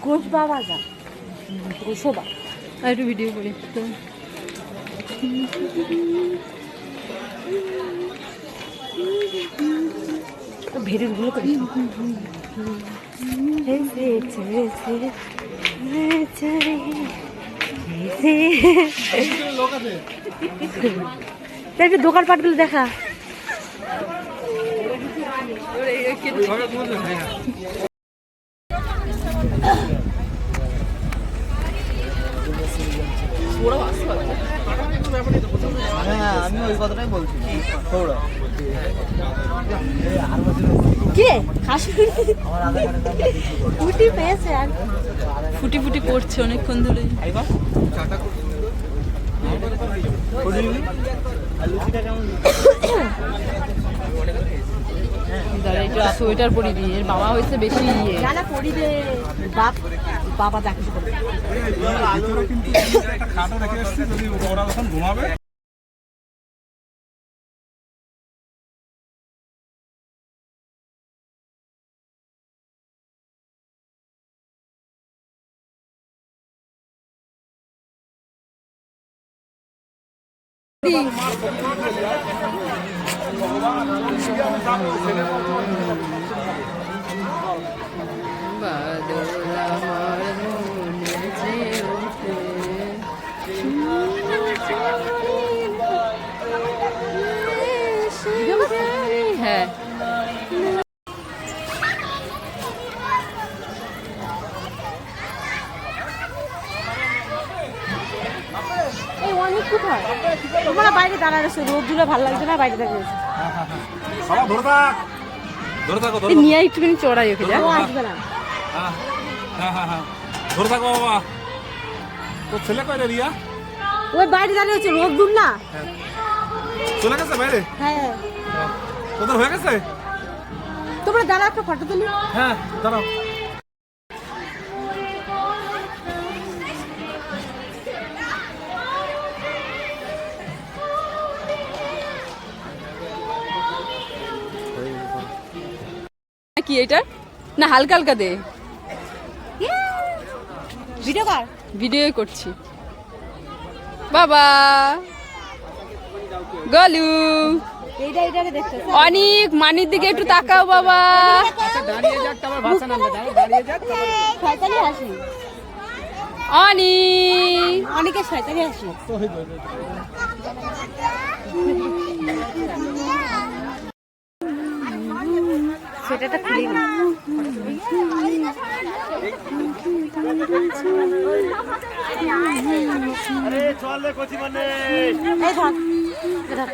গোশ বাবা যা গোশবা আর একটু ভিডিও করি তো। ভেড়ুরগুলো করি একটু দোকান পাটগুলো দেখা। হ্যাঁ আমি ওই কথাটাই বলছি। কে ফুটি পেয়েছে আর ফুটি ফুটি করছে অনেকক্ষণ ধরে। সোয়েটার পরি দিই, এর বাবা হয়েছে বেশি ইয়ে। গানা পড়ি দে বাবা যা কিছু করবে। হ্যাঁ এই অনেক কোথায় তোমরা বাইরে দাঁড়া রয়েছে, রোদ দিলে ভালো লাগছে না, বাইরে দাঁড়িয়ে রয়েছে। নিয়ে একটুখানি চড়াই ওকে যা। ও আসবে না। ধরে থাকো বাবা। তোর ছেলে কই রে রিয়া? ওই বাইরে দাঁড়িয়ে রয়েছে, রোদ দূর না। চলে গেছে বাইরে? হ্যাঁ তোদের হয়ে গেছে? তোমরা দাঁড়া একটা ফটো তুলি। হ্যাঁ দাঁড়াও। কি এটা না হালকা হালকা দে। ভিডিও কর। ভিডিও করছি বাবা গলু। এইটাকে দেখতে অনেক মানির দিকে একটু তাকাও বাবা। দাঁড়িয়ে যাক তারপর ভাষা নামবে, দাঁড়িয়ে যাক। শয়তানি হাসি, অনেক অনেকে শয়তানি হাসি। সেটাটা খুলি না। আরে চল রে কচি মানে। এই ধর ধর।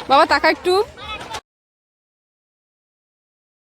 বাবা তাকা একটু।